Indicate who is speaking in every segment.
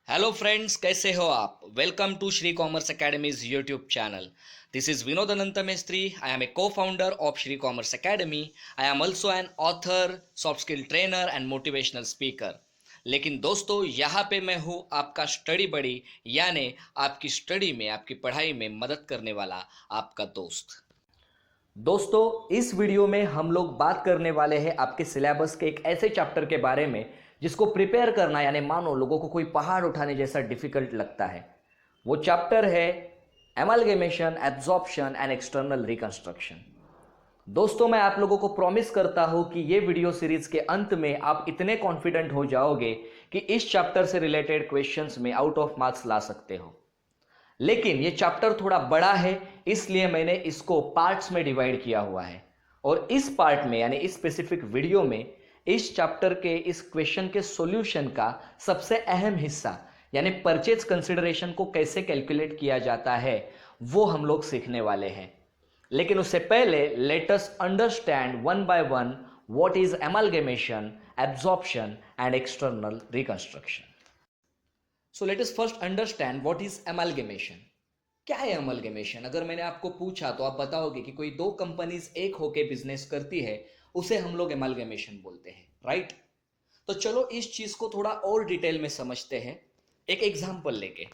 Speaker 1: Hello friends, कैसे हो आप? Welcome to Shri commerce academy's YouTube channel. This is Vinod Anant Mestri. I am a co-founder of Shri Commerce Academy. I am also an author, soft skill trainer and motivational speaker. लेकिन दोस्तों, यहाँ पे मैं हूँ आपका स्टडी बडी, यानी आपकी स्टडी में, आपकी पढ़ाई में मदद करने वाला आपका दोस्त. दोस्तों, इस वीडियो में हम लोग बात करने वाले हैं आपके सिलेबस के एक ऐसे चैप्टर के बारे में जिसको प्रिपेयर करना, यानी मानो लोगों को कोई पहाड़ उठाने जैसा डिफिकल्ट लगता है. वो चैप्टर है amalgamation, absorption and external reconstruction. दोस्तों, मैं आप लोगों को प्रॉमिस करता हूं कि ये वीडियो सीरीज के अंत में आप इतने कॉन्फिडेंट हो जाओगे कि इस चैप्टर से रिलेटेड क्वेश्चंस में आउट ऑफ मार्क्स ला सकते हो. लेकिन ये चैप्टर थोड़ा बड़ा है, इसलिए मैंने इसको पार्ट्स में डिवाइड किया हुआ है. और इस पार्ट में, यानी इस स्पेसिफिक वीडियो में, इस चैप्टर के इस क्वेश्चन के सॉल्यूशन का सबसे अहम हिस्सा, यानी परचेज कंसिडरेशन को कैसे कैलकुलेट किया जाता है, वो हम लोग सीखने वाले हैं. लेकिन उससे पहले let us understand one by one what is amalgamation, absorption and external reconstruction. So let us first understand what is amalgamation. क्या है एमलगेमेशन? अगर मैंने आपको पूछा तो आप बताओगे कि कोई दो कंपनीज एक होके बिजनेस करती है, उसे हम लोग एमलगेमेशन बोलते हैं, राइट? तो चलो इस चीज को थोड़ा और डिटेल में समझते हैं एक एग्जांपल लेके.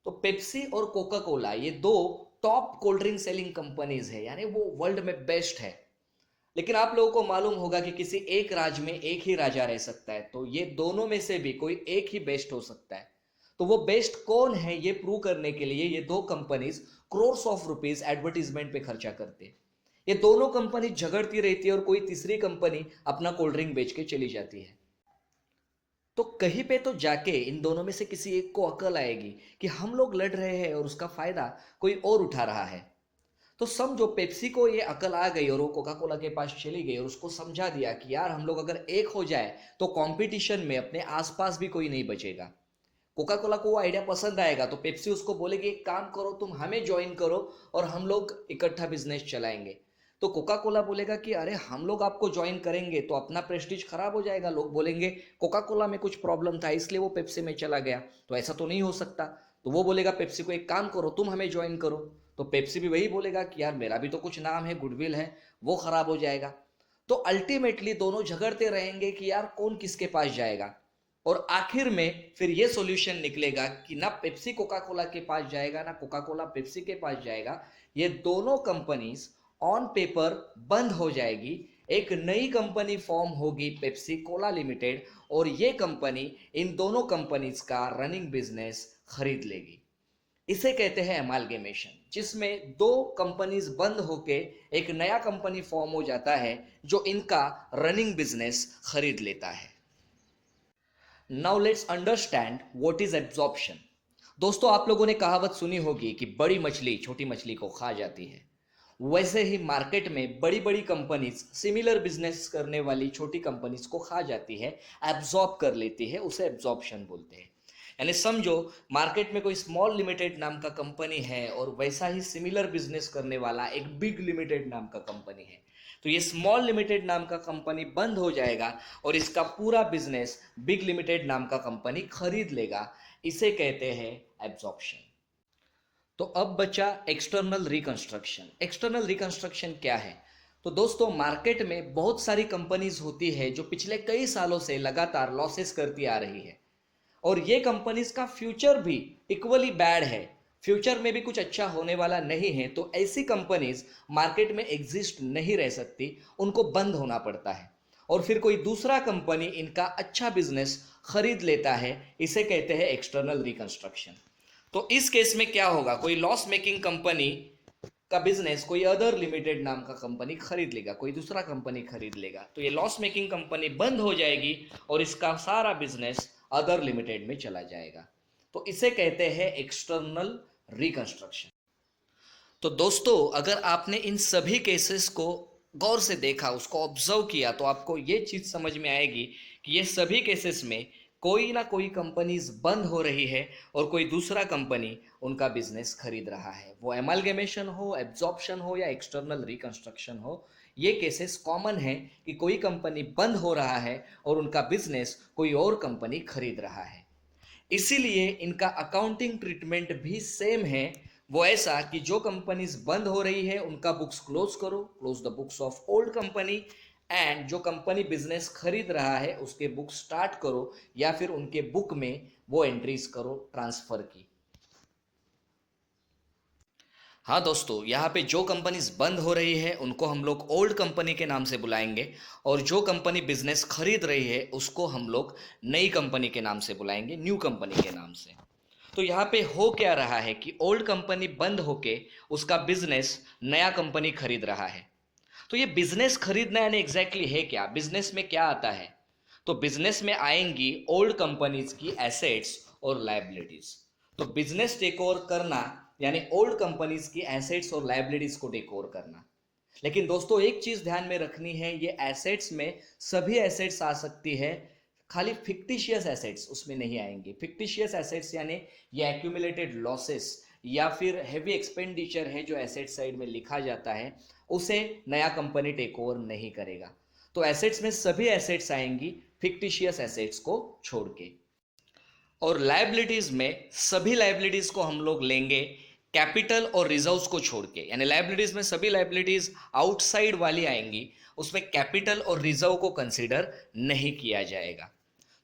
Speaker 1: तो पेप्सी और कोका कोला, ये दो top cold drink selling companies है, यानी वो वर्ल्ड में बेस्ट है. लेकिन आप लोगों को मालूम होगा कि किसी एक राज्य में एक ही राजा रह सकता है, तो ये दोनों में से भी कोई एक ही बेस्ट हो सकता है. तो वो बेस्ट कौन है, ये प्रूव करने के लिए ये दो companies crores of rupees advertisement पे खर्चा करते हैं. ये दोनों कंपनी झगड़ती रहती है और कोई तीसरी कंपनी अपना कोल्ड ड्रिंक बेच के चली जाती है. तो कहीं पे तो जाके इन दोनों में से किसी एक को अकल आएगी कि हम लोग लड़ रहे हैं और उसका फायदा कोई और उठा रहा है. तो समझो पेप्सी को ये अकल आ गई और वो कोका कोला के पास चली गई और उसको समझा दिया कि यार हम लोग अगर एक हो जाए तो कंपटीशन में अपने आसपास भी कोई नहीं बचेगा. कोका कोला को वो आइडिया पसंद आएगा तो पेप्सी उसको बोलेगी एक काम करो, तुम हमें ज्वाइन करो और हम लोग इकट्ठा बिजनेस चलाएंगे. तो कोका कोला बोलेगा कि अरे हम लोग आपको ज्वाइन करेंगे तो अपना प्रेस्टीज खराब हो जाएगा, लोग बोलेंगे कोका कोला में कुछ प्रॉब्लम था इसलिए वो पेप्सी में चला गया, तो ऐसा तो नहीं हो सकता. तो वो बोलेगा पेप्सी को एक काम करो, तुम हमें ज्वाइन करो. तो पेप्सी भी वही बोलेगा कि यार मेरा भी तो कुछ नाम है, गुडविल है, वो खराब हो जाएगा. तो अल्टीमेटली दोनों झगड़ते रहेंगे कि यार कौन किसके पास जाएगा. और आखिर में फिर ये सॉल्यूशन निकलेगा कि ना पेप्सी कोका कोला के पास जाएगा ना कोका कोला पेप्सी के पास जाएगा. ये दोनों कंपनीज ऑन पेपर बंद हो जाएगी, एक नई कंपनी फॉर्म होगी पेप्सी कोला लिमिटेड, और ये कंपनी इन दोनों कंपनीज का रनिंग बिजनेस खरीद लेगी. इसे कहते हैं एमालगेमेशन, जिसमें दो कंपनीज बंद होके एक नया कंपनी फॉर्म हो जाता है जो इनका रनिंग बिजनेस खरीद लेता है. Now let's understand what is absorption. दोस्तों, आप लोगों ने कहावत सुनी होगी कि बड़ी मछली छोटी मछली को खा जाती है. वैसे ही मार्केट में बड़ी बड़ी कंपनीज सिमिलर बिजनेस करने वाली छोटी कंपनीज को खा जाती है, एब्जॉर्ब कर लेती है, उसे एब्जॉर्प्शन बोलते हैं. यानी समझो मार्केट में कोई स्मॉल लिमिटेड नाम का कंपनी है और वैसा ही सिमिलर बिजनेस करने वाला एक बिग लिमिटेड नाम का कंपनी है. तो ये स्मॉल लिमिटेड नाम का कंपनी बंद हो जाएगा और इसका पूरा बिजनेस बिग लिमिटेड नाम का कंपनी खरीद लेगा. इसे कहते हैं एब्जॉर्प्शन. तो अब बचा एक्सटर्नल रिकंस्ट्रक्शन. एक्सटर्नल रिकंस्ट्रक्शन क्या है? तो दोस्तों, मार्केट में बहुत सारी कंपनीज होती है जो पिछले कई सालों से लगातार लॉसेस करती आ रही है और ये कंपनीज का फ्यूचर भी इक्वली बैड है, फ्यूचर में भी कुछ अच्छा होने वाला नहीं है. तो ऐसी कंपनीज मार्केट में एग्जिस्ट नहीं रह सकती, उनको बंद होना पड़ता है और फिर कोई दूसरा कंपनी इनका अच्छा बिजनेस खरीद लेता है. इसे कहते हैं एक्सटर्नल रिकंस्ट्रक्शन. तो इस केस में क्या होगा, कोई लॉस मेकिंग कंपनी का बिजनेस कोई अदर लिमिटेड नाम का कंपनी खरीद लेगा, कोई दूसरा कंपनी खरीद लेगा. तो ये लॉस मेकिंग कंपनी बंद हो जाएगी और इसका सारा बिजनेस अदर लिमिटेड में चला जाएगा. तो इसे कहते हैं एक्सटर्नल रिकंस्ट्रक्शन. तो दोस्तों, अगर आपने इन सभी केसेस को गौर से देखा, उसको ऑब्जर्व किया, तो आपको ये चीज समझ में आएगी कि ये सभी केसेस में कोई ना कोई कंपनीज बंद हो रही है और कोई दूसरा कंपनी उनका बिजनेस खरीद रहा है. वो एमलगेमेशन हो, एब्जॉर्प्शन हो या एक्सटर्नल रिकंस्ट्रक्शन हो, ये केसेस कॉमन है कि कोई कंपनी बंद हो रहा है और उनका बिजनेस कोई और कंपनी खरीद रहा है. इसीलिए इनका अकाउंटिंग ट्रीटमेंट भी सेम है। वो ऐसा कि जो कंपनीज बंद हो रही है उनका बुक्स क्लोज करो, close the books of old company, and जो कंपनी बिजनेस खरीद रहा है उसके बुक स्टार्ट करो या फिर उनके बुक में वो एंट्रीज करो ट्रांसफर की। हाँ दोस्तों, यहाँ पे जो कंपनीज बंद हो रही है उनको हम लोग ओल्ड कंपनी के नाम से बुलाएंगे, और जो कंपनी बिजनेस खरीद रही है उसको हम लोग नई कंपनी के नाम से बुलाएंगे, न्यू कंपनी के नाम से। तो यहाँ पे हो क्या रहा है कि ओल्ड कंपनी बंद होके उसका बिजनेस नया कंपनी खरीद रहा है। तो ये बिजनेस खरीदना यानी एग्जैक्टली है क्या, बिजनेस में क्या आता है? तो बिजनेस में आएंगी ओल्ड कंपनीज की एसेट्स और लायबिलिटीज। तो बिजनेस टेक ओवर करना यानी ओल्ड कंपनीज की एसेट्स और लायबिलिटीज को टेक ओवर करना। लेकिन दोस्तों एक चीज ध्यान में रखनी है, ये एसेट्स में सभी एसेट्स आ सकती है, खाली फिक्टिशियस एसेट्स उसमें नहीं आएंगे। फिक्टिशियस एसेट्स यानी ये एक्यूमुलेटेड लॉसेस या फिर हैवी एक्सपेंडिचर है जो एसेट साइड में लिखा जाता है, उसे नया कंपनी टेक ओवर नहीं करेगा। तो एसेट्स में सभी एसेट्स आएंगी फिक्टिशियस एसेट्स को छोड़ के। और लायबिलिटीज में सभी लायबिलिटीज को हम लोग लेंगे कैपिटल और रिजर्व्स को छोड़ के, यानी लायबिलिटीज में सभी लायबिलिटीज आउटसाइड वाली आएंगी, उसमें कैपिटल और रिजर्व को कंसीडर नहीं किया जाएगा।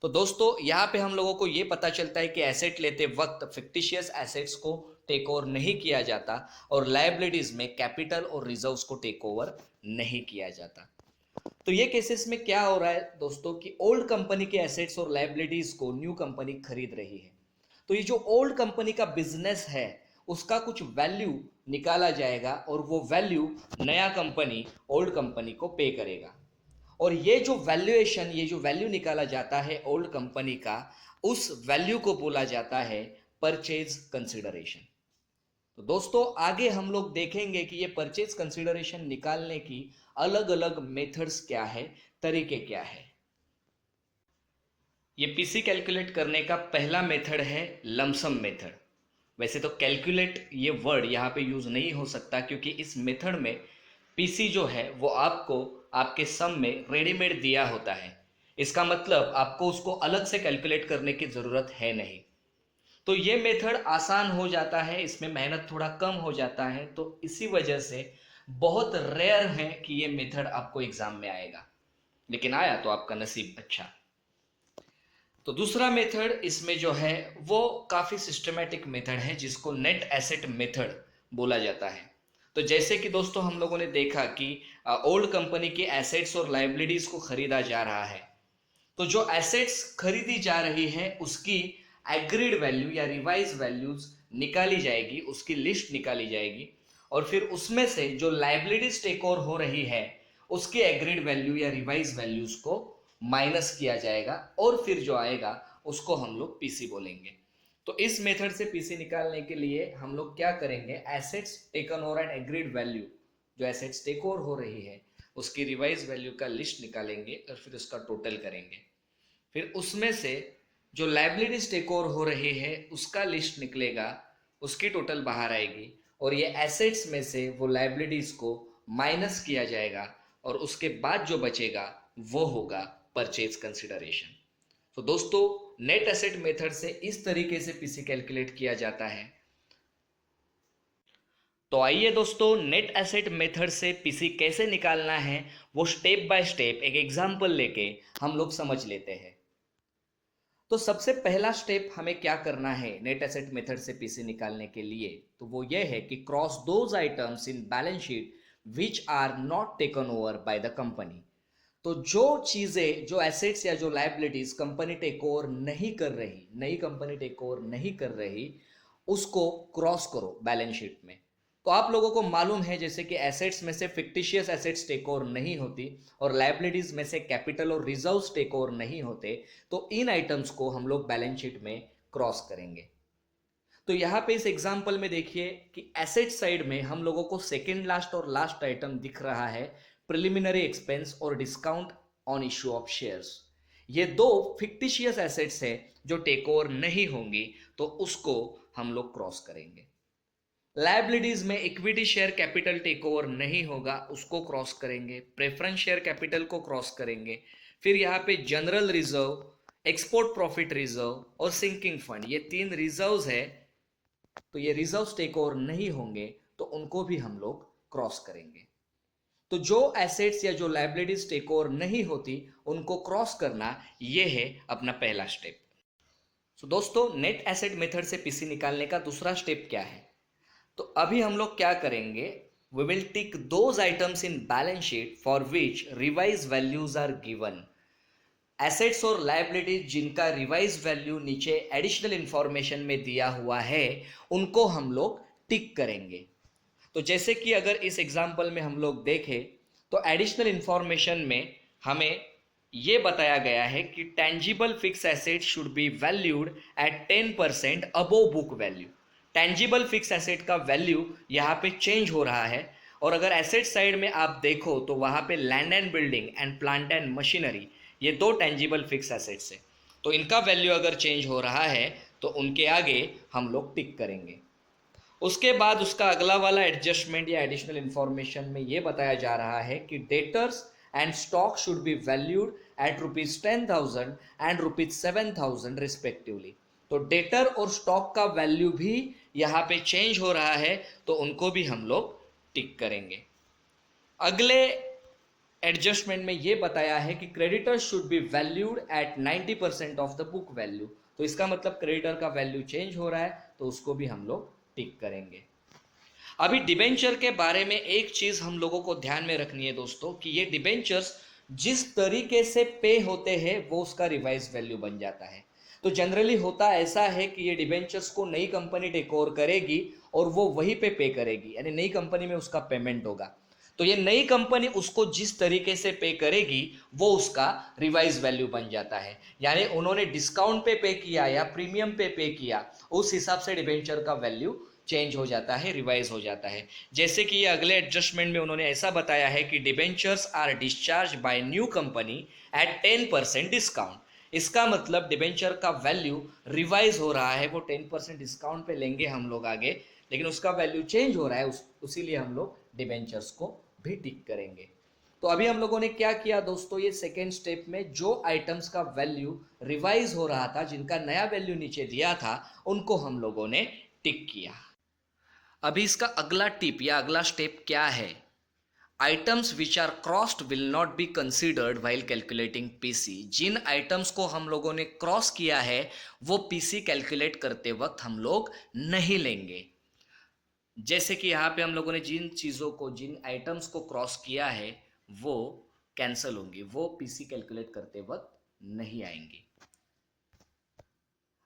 Speaker 1: तो दोस्तों यहाँ पे हम लोगों को ये पता चलता है कि एसेट लेते वक्त फिक्टिशियस एसेट्स को टेक ओवर नहीं किया जाता और लायबिलिटीज में कैपिटल और रिजर्व्स को टेक ओवर नहीं किया जाता। तो ये केसेस में क्या हो रहा है दोस्तों कि ओल्ड कंपनी के एसेट्स और लायबिलिटीज को न्यू कंपनी खरीद रही है। तो ये जो ओल्ड कंपनी का बिजनेस है उसका कुछ वैल्यू निकाला जाएगा और वो वैल्यू नया कंपनी ओल्ड कंपनी को पे करेगा। और ये जो वैल्यूएशन, ये जो वैल्यू निकाला जाता है ओल्ड कंपनी का, उस वैल्यू को बोला जाता है परचेज कंसिडरेशन। तो दोस्तों आगे हम लोग देखेंगे कि ये परचेज कंसिडरेशन निकालने की अलग अलग मेथड्स क्या है, तरीके क्या है। ये पीसी कैलकुलेट करने का पहला मेथड है लमसम मेथड। वैसे तो कैलकुलेट ये वर्ड यहाँ पे यूज नहीं हो सकता क्योंकि इस मेथड में पीसी जो है वो आपको आपके सम में रेडीमेड दिया होता है। इसका मतलब आपको उसको अलग से कैलकुलेट करने की ज़रूरत है नहीं। तो ये मेथड आसान हो जाता है, इसमें मेहनत थोड़ा कम हो जाता है, तो इसी वजह से बहुत रेयर है कि ये मेथड आपको एग्जाम में आएगा, लेकिन आया तो आपका नसीब अच्छा। तो दूसरा मेथड इसमें जो है वो काफ़ी सिस्टमेटिक मेथड है जिसको नेट एसेट मेथड बोला जाता है। तो जैसे कि दोस्तों हम लोगों ने देखा कि ओल्ड कंपनी के एसेट्स और लायबिलिटीज को खरीदा जा रहा है, तो जो एसेट्स खरीदी जा रही है उसकी एग्रीड वैल्यू या रिवाइज वैल्यूज निकाली जाएगी, उसकी लिस्ट निकाली जाएगी, और फिर उसमें से जो लायबिलिटीज टेक ओवर हो रही है उसकी एग्रीड वैल्यू या रिवाइज वैल्यूज को माइनस किया जाएगा और फिर जो आएगा उसको हम लोग पीसी बोलेंगे। तो इस मेथड से पीसी निकालने के लिए हम लोग क्या करेंगे, assets taken over and agreed value, जो एसेट्स टेक ओवर हो रही है उसकी रिवाइज वैल्यू का लिस्ट निकालेंगे और फिर उसका टोटल करेंगे। फिर उसमें से जो लायबिलिटीज टेक ओवर हो रही है उसका लिस्ट निकलेगा, उसकी टोटल बाहर आएगी, और ये एसेट्स में से वो लायबिलिटीज को माइनस किया जाएगा और उसके बाद जो बचेगा वो होगा परचेज कंसिडरेशन। तो दोस्तों नेट एसेट मेथड से इस तरीके से पीसी कैलकुलेट किया जाता है। तो आइए दोस्तों नेट एसेट मेथड से पीसी कैसे निकालना है वो स्टेप बाय स्टेप एक एग्जांपल लेके हम लोग समझ लेते हैं। तो सबसे पहला स्टेप हमें क्या करना है नेट एसेट मेथड से पीसी निकालने के लिए, तो वो ये है कि cross those items in balance sheet which are not taken over by the company. तो जो चीजें, जो एसेट्स या जो लायबिलिटीज कंपनी टेक ओवर नहीं कर रही, नई कंपनी टेक ओवर नहीं कर रही, उसको क्रॉस करो बैलेंस शीट में। तो आप लोगों को मालूम है जैसे कि एसेट्स में से फिक्टिशियस एसेट्स टेक ओवर नहीं होती और लायबिलिटीज में से कैपिटल और रिजर्व्स टेक ओवर नहीं होते, तो इन आइटम्स को हम लोग बैलेंस शीट में क्रॉस करेंगे। तो यहाँ पे इस एग्जांपल में देखिए कि एसेट साइड में हम लोगों को सेकेंड लास्ट और लास्ट आइटम दिख रहा है प्रिलिमिनरी एक्सपेंस और discount on issue of shares. ये दो फिक्टिशियस एसेट्स है जो टेक ओवर नहीं होंगी, तो उसको हम लोग क्रॉस करेंगे। लायबिलिटीज में equity share capital take over नहीं होगा, उसको क्रॉस करेंगे। प्रेफरेंस शेयर कैपिटल को क्रॉस करेंगे। फिर यहाँ पे general reserve export profit reserve और सिंकिंग फंड, ये 3 रिजर्व्स है। तो ये रिजर्व्स टेक ओवर नहीं होंगे तो उनको भी हम लोग क्रॉस करेंगे। तो जो एसेट्स या जो लायबिलिटीज टेक ओवर नहीं होती उनको क्रॉस करना, ये है अपना पहला स्टेप। तो दोस्तों, नेट एसेट मेथड से पीसी निकालने का दूसरा स्टेप क्या है? तो अभी हम लोग क्या करेंगे, we will tick those items in balance sheet for which revise values are given. Assets और लायबिलिटीज जिनका रिवाइज वैल्यू नीचे एडिशनल इंफॉर्मेशन में दिया हुआ है, उनको हम लोग टिक करेंगे। तो जैसे कि अगर इस एग्जाम्पल में हम लोग देखें तो एडिशनल इंफॉर्मेशन में हमें ये बताया गया है कि tangible fixed asset should be valued at 10% above book value. Tangible fixed asset का वैल्यू यहाँ पे चेंज हो रहा है। और अगर एसेट साइड में आप देखो तो वहाँ पे land and building and plant and machinery, ये 2 टेंजिबल फिक्स एसेट्स है। तो इनका वैल्यू अगर चेंज हो रहा है तो उनके आगे हम लोग टिक करेंगे। उसके बाद उसका अगला वाला एडजस्टमेंट या एडिशनल इंफॉर्मेशन में ये बताया जा रहा है कि debtors and stock should be valued at ₹10,000 and ₹7,000 respectively. तो डेटर और स्टॉक का वैल्यू भी यहाँ पे चेंज हो रहा है, तो उनको भी हम लोग टिक करेंगे। अगले एडजस्टमेंट में ये बताया है कि creditors should be valued at 90% of the book value. तो इसका मतलब क्रेडिटर का वैल्यू चेंज हो रहा है, तो उसको भी हम लोग टिक करेंगे। अभी डिबेंचर के बारे में एक चीज हम लोगों को ध्यान में रखनी है दोस्तों, कि ये डिबेंचर्स जिस तरीके से पे होते हैं वो उसका रिवाइज वैल्यू बन जाता है। तो जनरली होता ऐसा है कि ये डिबेंचर्स को नई कंपनी टेक ओवर करेगी और वो वहीं पे करेगी, यानी नई कंपनी में उसका पेमेंट होगा। तो ये नई कंपनी उसको जिस तरीके से पे करेगी वो उसका रिवाइज वैल्यू बन जाता है। यानी उन्होंने डिस्काउंट पे किया या प्रीमियम पे किया, उस हिसाब से डिबेंचर का वैल्यू चेंज हो जाता है, रिवाइज हो जाता है। जैसे कि ये अगले एडजस्टमेंट में उन्होंने ऐसा बताया है कि debentures are discharge by new company at 10% discount. इसका मतलब डिबेंचर का वैल्यू रिवाइज हो रहा है, वो 10% डिस्काउंट पे लेंगे हम लोग आगे, लेकिन उसका वैल्यू चेंज हो रहा है, उसीलिए हम लोग डिबेंचर्स को भी टिक करेंगे। तो अभी हम लोगों ने क्या किया दोस्तों, ये सेकेंड स्टेप में जो आइटम्स का वैल्यू रिवाइज हो रहा था, जिनका नया वैल्यू नीचे दिया था, उनको हम लोगों ने टिक किया। अभी इसका अगला टिप या अगला स्टेप क्या है? Items which are crossed will not be considered while calculating PC. जिन आइटम्स को हम लोगों ने क्रॉस किया है वो पीसी कैलकुलेट करते वक्त हम लोग नहीं लेंगे। जैसे कि यहाँ पे हम लोगों ने जिन चीज़ों को, जिन आइटम्स को क्रॉस किया है वो कैंसिल होंगी, वो पीसी कैलकुलेट करते वक्त नहीं आएंगी।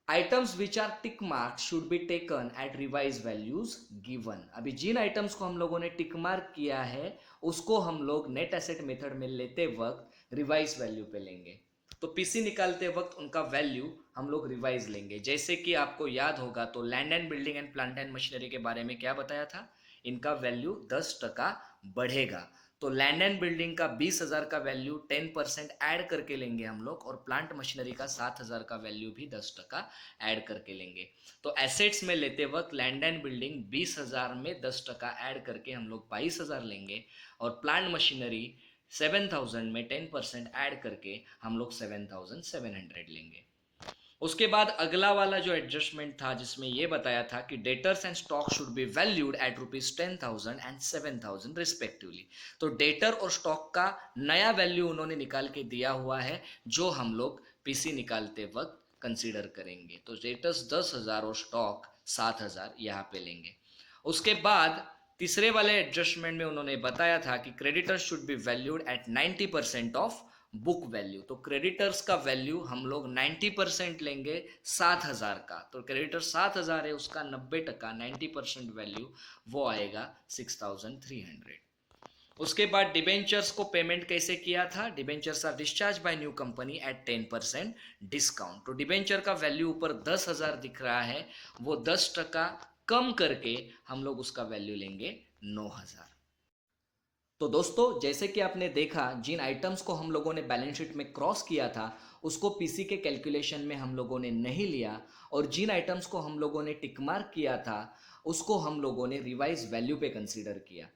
Speaker 1: Items which are tick mark should be taken at revise values given. अभी जिन आइटम्स को हम लोगों ने टिक मार्क किया है उसको हम लोग नेट एसेट मेथड में लेते वक्त रिवाइज वैल्यू पे लेंगे। तो पीसी निकालते वक्त उनका वैल्यू हम लोग रिवाइज लेंगे। जैसे कि आपको याद होगा तो land and building and plant and machinery के बारे में क्या बताया था, इनका वैल्यू 10% बढ़ेगा। तो लैंड एंड बिल्डिंग का 20,000 का वैल्यू 10% ऐड करके लेंगे हम लोग, और प्लांट मशीनरी का 7,000 का वैल्यू भी 10% ऐड करके लेंगे। तो एसेट्स में लेते वक्त लैंड एंड बिल्डिंग 20,000 में 10% ऐड करके हम लोग 22,000 लेंगे, और प्लांट मशीनरी 7,000 में 10% ऐड करके हम लोग 7,700 लेंगे। उसके बाद अगला वाला जो एडजस्टमेंट था जिसमें ये बताया था कि debtors and stock should be valued at ₹10,000 and 7,000 respectively. तो डेटर और स्टॉक का नया वैल्यू उन्होंने निकाल के दिया हुआ है, जो हम लोग पीसी निकालते वक्त कंसीडर करेंगे। तो डेटर्स 10,000 और स्टॉक 7,000 यहाँ पे लेंगे। उसके बाद तीसरे वाले एडजस्टमेंट में उन्होंने बताया था कि creditors should be valued at 90% of book value. तो क्रेडिटर्स का वैल्यू हम लोग 90% लेंगे 7,000 का। तो क्रेडिटर 7,000 है, उसका 90% 90% वैल्यू वो आएगा 6,300। उसके बाद डिबेंचर्स को पेमेंट कैसे किया था? Debentures are discharge by new company at 10% discount. तो डिबेंचर का वैल्यू ऊपर 10,000 दिख रहा है, वो 10% कम करके हम लोग उसका वैल्यू लेंगे 9,000। तो दोस्तों, जैसे कि आपने देखा, जिन आइटम्स को हम लोगों ने बैलेंस शीट में क्रॉस किया था उसको पीसी के कैलकुलेशन में हम लोगों ने नहीं लिया, और जिन आइटम्स को हम लोगों ने टिक मार्क किया था उसको हम लोगों ने रिवाइज वैल्यू पे कंसीडर किया।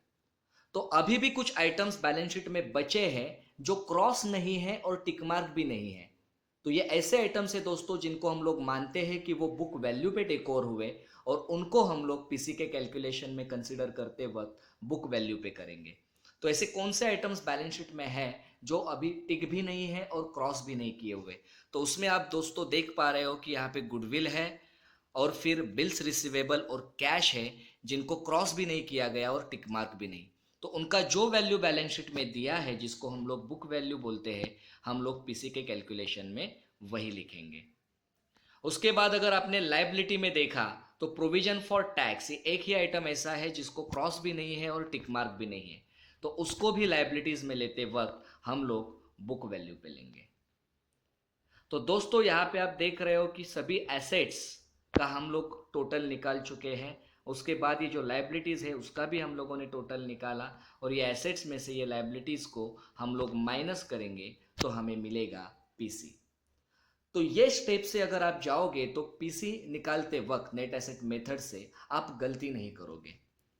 Speaker 1: तो अभी भी कुछ आइटम्स बैलेंस शीट में बचे हैं जो क्रॉस नहीं है और टिक मार्क भी नहीं है। तो ये ऐसे आइटम्स है दोस्तों जिनको हम लोग मानते हैं कि वो बुक वैल्यू पे टेक ओवर हुए और उनको हम लोग पीसी के कैलकुलेशन में कंसिडर करते वक्त बुक वैल्यू पे करेंगे। तो ऐसे कौन से आइटम्स बैलेंस शीट में है जो अभी टिक भी नहीं है और क्रॉस भी नहीं किए हुए? तो उसमें आप दोस्तों देख पा रहे हो कि यहाँ पे गुडविल है और फिर बिल्स रिसीवेबल और कैश है जिनको क्रॉस भी नहीं किया गया और टिक मार्क भी नहीं। तो उनका जो वैल्यू बैलेंस शीट में दिया है जिसको हम लोग बुक वैल्यू बोलते हैं, हम लोग पीसी के कैलकुलेशन में वही लिखेंगे। उसके बाद अगर आपने लाइबिलिटी में देखा तो प्रोविजन फॉर टैक्स, ये एक ही आइटम ऐसा है जिसको क्रॉस भी नहीं है और टिक मार्क भी नहीं है, तो उसको भी लाइबिलिटीज में लेते वक्त हम लोग बुक वैल्यू पे लेंगे। तो दोस्तों यहाँ पे आप देख रहे हो कि सभी एसेट्स का हम लोग टोटल निकाल चुके हैं। उसके बाद ये जो लाइबिलिटीज़ है उसका भी हम लोगों ने टोटल निकाला और ये एसेट्स में से ये लाइबिलिटीज़ को हम लोग माइनस करेंगे तो हमें मिलेगा पीसी। तो ये स्टेप से अगर आप जाओगे तो पीसी निकालते वक्त नेट एसेट मेथड से आप गलती नहीं करोगे।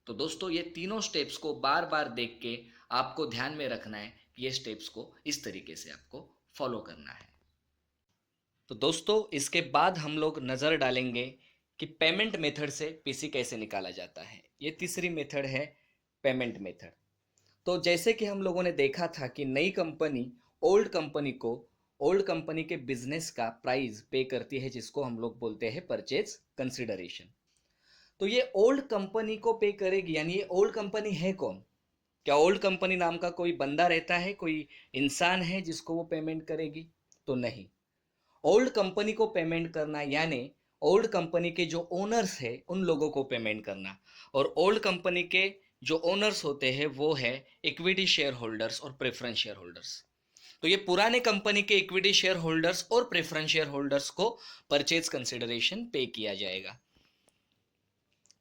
Speaker 1: तो दोस्तों ये तीनों स्टेप्स को बार बार देख के आपको ध्यान में रखना है कि ये स्टेप्स को इस तरीके से आपको फॉलो करना है। तो दोस्तों इसके बाद हम लोग नज़र डालेंगे कि पेमेंट मेथड से पीसी कैसे निकाला जाता है। ये तीसरी मेथड है पेमेंट मेथड। तो जैसे कि हम लोगों ने देखा था कि नई कंपनी ओल्ड कंपनी के बिजनेस का प्राइस पे करती है जिसको हम लोग बोलते हैं परचेज कंसिडरेशन। तो ये ओल्ड कंपनी को पे करेगी, यानी ये ओल्ड कंपनी है कौन? क्या ओल्ड कंपनी नाम का कोई बंदा रहता है, कोई इंसान है जिसको वो पेमेंट करेगी? तो नहीं। ओल्ड कंपनी को पेमेंट करना यानी ओल्ड कंपनी के जो ओनर्स है उन लोगों को पेमेंट करना। और ओल्ड कंपनी के जो ओनर्स होते हैं वो है इक्विटी शेयर होल्डर्स और प्रेफरेंस शेयर होल्डर्स। तो ये पुराने कंपनी के इक्विटी शेयर होल्डर्स और प्रेफरेंस शेयर होल्डर्स को परचेज कंसिडरेशन पे किया जाएगा।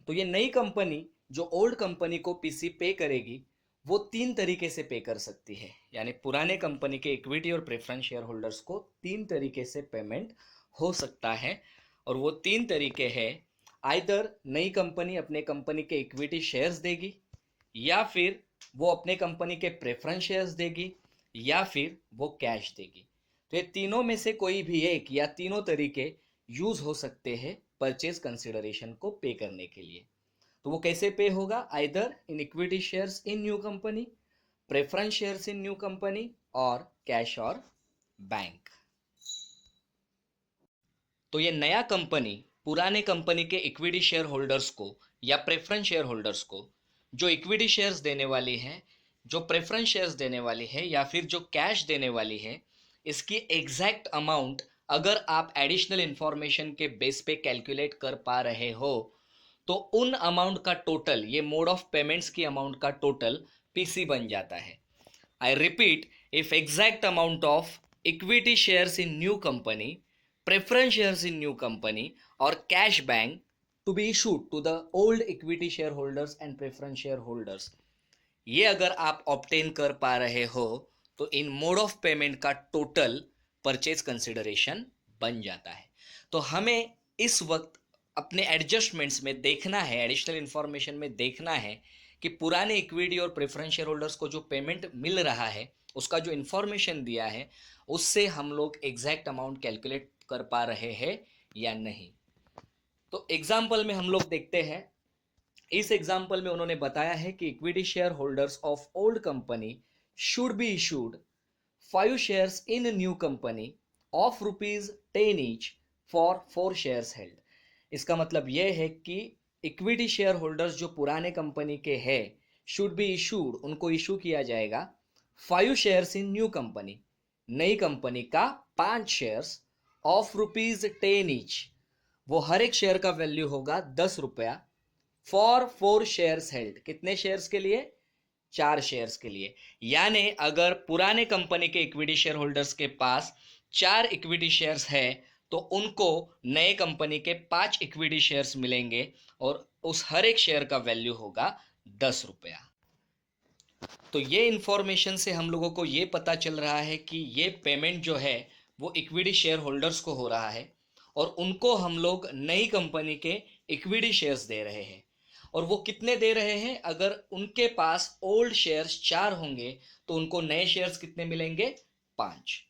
Speaker 1: तो ये नई कंपनी जो ओल्ड कंपनी को पीसी पे करेगी वो तीन तरीके से पे कर सकती है, यानी पुराने कंपनी के इक्विटी और प्रेफरेंस शेयर होल्डर्स को तीन तरीके से पेमेंट हो सकता है। और वो तीन तरीके हैं, आइदर नई कंपनी अपने कंपनी के इक्विटी शेयर्स देगी, या फिर वो अपने कंपनी के प्रेफरेंस शेयर्स देगी, या फिर वो कैश देगी। तो ये तीनों में से कोई भी एक या तीनों तरीके यूज हो सकते हैं परचेज कंसिडरेशन को पे करने के लिए। तो वो कैसे पे होगा? Either in equity shares in new company, preference shares in new company, और कैश और बैंक। तो ये नया कंपनी पुराने कंपनी के इक्विटी शेयर होल्डर्स को या प्रेफरेंस शेयर होल्डर्स को जो इक्विटी शेयर्स देने वाली है, जो प्रेफरेंस शेयर्स देने वाली है, या फिर जो कैश देने वाली है, इसकी एग्जैक्ट अमाउंट अगर आप एडिशनल इंफॉर्मेशन के बेस पे कैलकुलेट कर पा रहे हो तो उन अमाउंट का टोटल, ये मोड ऑफ पेमेंट्स की अमाउंट का टोटल पीसी बन जाता है। I repeat, if exact amount of equity shares in new company, preference shares in new company, or cash bank to be issued to the old equity shareholders and preference shareholders, ये अगर आप obtain कर पा रहे हो तो इन mode of payment का total purchase consideration बन जाता है। तो हमें इस वक्त अपने एडजस्टमेंट्स में देखना है, एडिशनल इंफॉर्मेशन में देखना है कि पुराने इक्विटी और प्रेफरेंस शेयर होल्डर्स को जो पेमेंट मिल रहा है उसका जो इंफॉर्मेशन दिया है उससे हम लोग एग्जैक्ट अमाउंट कैलकुलेट कर पा रहे हैं या नहीं। तो एग्जाम्पल में हम लोग देखते हैं। इस एग्जाम्पल में उन्होंने बताया है कि equity share holders of old company should be issued 5 shares in new company of ₹10 each for 4 shares held. इसका मतलब यह है कि इक्विटी शेयर होल्डर्स जो पुराने कंपनी के हैं शुड बी इशूड, उनको इशू किया जाएगा 5 शेयर्स इन न्यू कंपनी, नई कंपनी का 5 शेयर्स ऑफ ₹10 ईच, वो हर एक शेयर का वैल्यू होगा 10 रुपया, फॉर 4 शेयर्स हेल्ड, कितने शेयर्स के लिए? 4 शेयर्स के लिए। यानी अगर पुराने कंपनी के इक्विटी शेयर होल्डर्स के पास 4 इक्विटी शेयर्स है तो उनको नए कंपनी के 5 इक्विटी शेयर्स मिलेंगे और उस हर एक शेयर का वैल्यू होगा 10 रुपया। तो ये इंफॉर्मेशन से हम लोगों को ये पता चल रहा है कि ये पेमेंट जो है वो इक्विटी शेयर होल्डर्स को हो रहा है और उनको हम लोग नई कंपनी के इक्विटी शेयर्स दे रहे हैं। और वो कितने दे रहे हैं? अगर उनके पास ओल्ड शेयर्स 4 होंगे तो उनको नए शेयर्स कितने मिलेंगे? 5।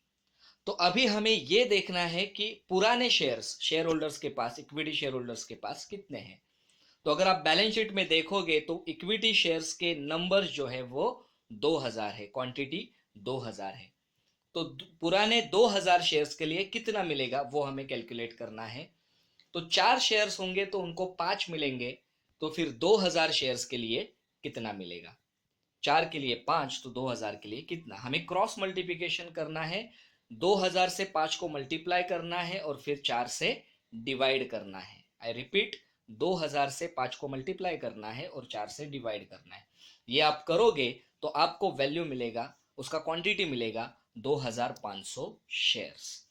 Speaker 1: तो अभी हमें ये देखना है कि पुराने शेयर होल्डर्स के पास, इक्विटी शेयर होल्डर्स के पास कितने हैं। तो अगर आप बैलेंस शीट में देखोगे तो इक्विटी शेयर्स के नंबर्स जो है वो 2000 है, क्वांटिटी 2000 है। तो पुराने 2000 शेयर्स के लिए कितना मिलेगा वो हमें कैलकुलेट करना है। तो 4 शेयर्स होंगे तो उनको 5 मिलेंगे, तो फिर 2000 शेयर्स के लिए कितना मिलेगा। 4 के लिए 5 तो 2000 के लिए कितना, हमें क्रॉस मल्टीप्लिकेशन करना है। 2000 से 5 को मल्टीप्लाई करना है और फिर 4 से डिवाइड करना है। आई रिपीट, 2000 से 5 को मल्टीप्लाई करना है और 4 से डिवाइड करना है। ये आप करोगे तो आपको वैल्यू मिलेगा, उसका क्वांटिटी मिलेगा 2500 शेयर्स।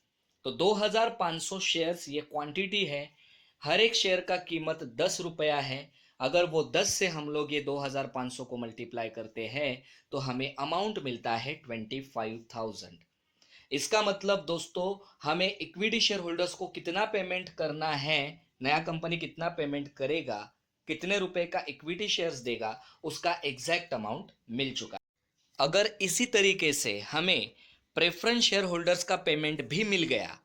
Speaker 1: तो 2500 शेयर्स ये क्वांटिटी है। हर एक शेयर का कीमत 10 रुपया है। अगर वो 10 से हम लोग ये 2500 को मल्टीप्लाई करते हैं तो हमें अमाउंट मिलता है 25,000। इसका मतलब दोस्तों, हमें इक्विटी शेयर होल्डर्स को कितना पेमेंट करना है, नया कंपनी कितना पेमेंट करेगा, कितने रुपए का इक्विटी शेयर्स देगा, उसका एग्जैक्ट अमाउंट मिल चुका है। अगर इसी तरीके से हमें प्रेफरेंस शेयर होल्डर्स का पेमेंट भी मिल गया,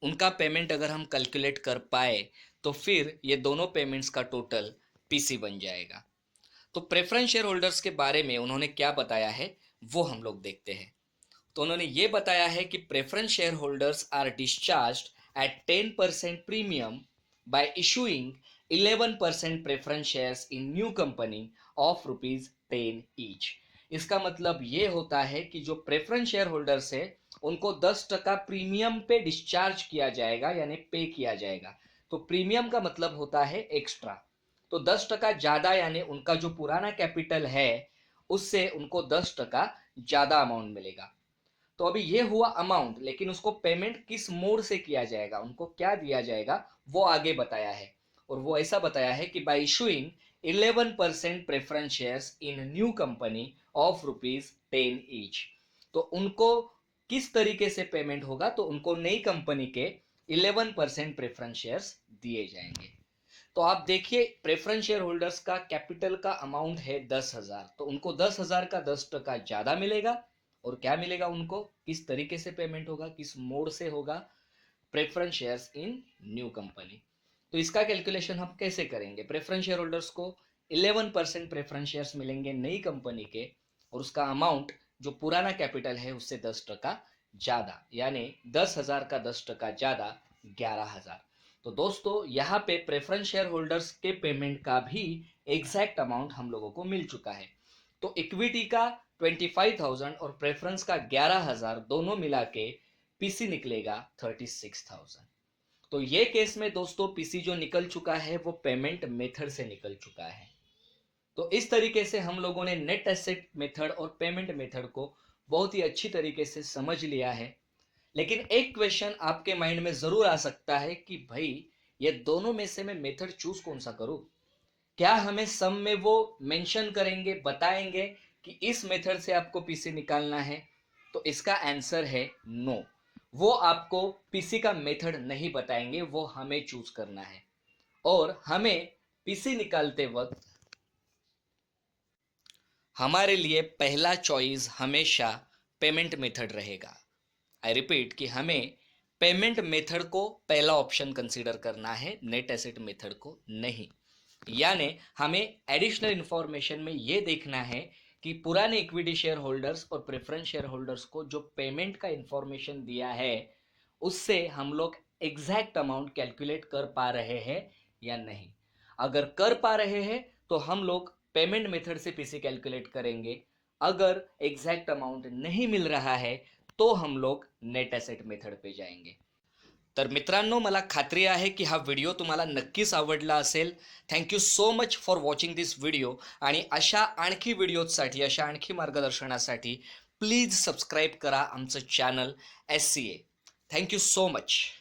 Speaker 1: उनका पेमेंट अगर हम कैलकुलेट कर पाए, तो फिर ये दोनों पेमेंट्स का टोटल पीसी बन जाएगा। तो प्रेफरेंस शेयर होल्डर्स के बारे में उन्होंने क्या बताया है वो हम लोग देखते हैं। तो उन्होंने ये बताया है कि preference share holders are discharged at 10% premium by issuing 11% preference shares in new company of ₹10 each. इसका मतलब ये होता है कि जो प्रेफरेंस शेयर होल्डर्स है उनको 10% प्रीमियम पे डिस्चार्ज किया जाएगा, यानी पे किया जाएगा। तो प्रीमियम का मतलब होता है एक्स्ट्रा। तो 10% ज्यादा, यानी उनका जो पुराना कैपिटल है उससे उनको 10% ज्यादा अमाउंट मिलेगा। तो अभी ये हुआ अमाउंट, लेकिन उसको पेमेंट किस मोड से किया जाएगा, उनको क्या दिया जाएगा वो आगे बताया है। और वो ऐसा बताया है कि bye issuing 11% preference shares in new company of ₹10 each. तो उनको किस तरीके से पेमेंट होगा, तो उनको नई कंपनी के 11% प्रेफरेंस शेयर्स दिए जाएंगे। तो आप देखिए, प्रेफरेंस शेयर होल्डर्स का कैपिटल का अमाउंट है 10,000, तो उनको 10,000 का 10% ज्यादा मिलेगा। और क्या मिलेगा उनको, किस तरीके से पेमेंट होगा, किस मोड से होगा, preference shares in new company. तो इसका कैलकुलेशन हम कैसे करेंगे। प्रेफरेंस शेयर होल्डर्स को 11% प्रेफरेंस शेयर्स मिलेंगे नई कंपनी के, और उसका अमाउंट जो पुराना कैपिटल है उससे 10% ज्यादा, यानी 10,000 का 10% ज्यादा 11,000। तो दोस्तों, यहाँ पे प्रेफरेंस शेयर होल्डर्स के पेमेंट का भी एग्जैक्ट अमाउंट हम लोगों को मिल चुका है। तो इक्विटी का 25,000 और प्रेफरेंस का 11,000 दोनों मिला के पीसी निकलेगा 36,000। तो ये केस में दोस्तों पीसी जो निकल चुका है वो पेमेंट मेथड से निकल चुका है। तो इस तरीके से हम लोगों ने नेट एसेट मेथड और पेमेंट मेथड को बहुत ही अच्छी तरीके से समझ लिया है। लेकिन एक क्वेश्चन आपके माइंड में जरूर आ सकता है कि भाई, ये दोनों में से मैं मेथड चूज कौन सा करूं। क्या हमें सम में वो मेंशन करेंगे, बताएंगे कि इस मेथड से आपको पीसी निकालना है। तो इसका आंसर है नो। वो आपको पीसी का मेथड नहीं बताएंगे, वो हमें चूज करना है। और हमें पीसी निकालते वक्त हमारे लिए पहला चॉइस हमेशा पेमेंट मेथड रहेगा। आई रिपीट कि हमें पेमेंट मेथड को पहला ऑप्शन कंसीडर करना है, नेट एसेट मेथड को नहीं। यानी हमें एडिशनल इंफॉर्मेशन में यह देखना है कि पुराने इक्विटी शेयर होल्डर्स और प्रेफरेंस शेयर होल्डर्स को जो पेमेंट का इंफॉर्मेशन दिया है उससे हम लोग एग्जैक्ट अमाउंट कैलकुलेट कर पा रहे हैं या नहीं। अगर कर पा रहे हैं तो हम लोग पेमेंट मेथड से पीसी कैलकुलेट करेंगे। अगर एग्जैक्ट अमाउंट नहीं मिल रहा है तो हम लोग नेट एसेट मेथड पे जाएंगे। तर मित्रांनो, मला खात्री आहे की हा व्हिडिओ तुम्हाला नक्कीच आवडला असेल. Thank you so much for watching this video. आणि अशा आणखी व्हिडिओजसाठी, अशा आणखी मार्गदर्शनासाठी प्लीज सबस्क्राईब करा आमचं channel SCA. Thank you so much.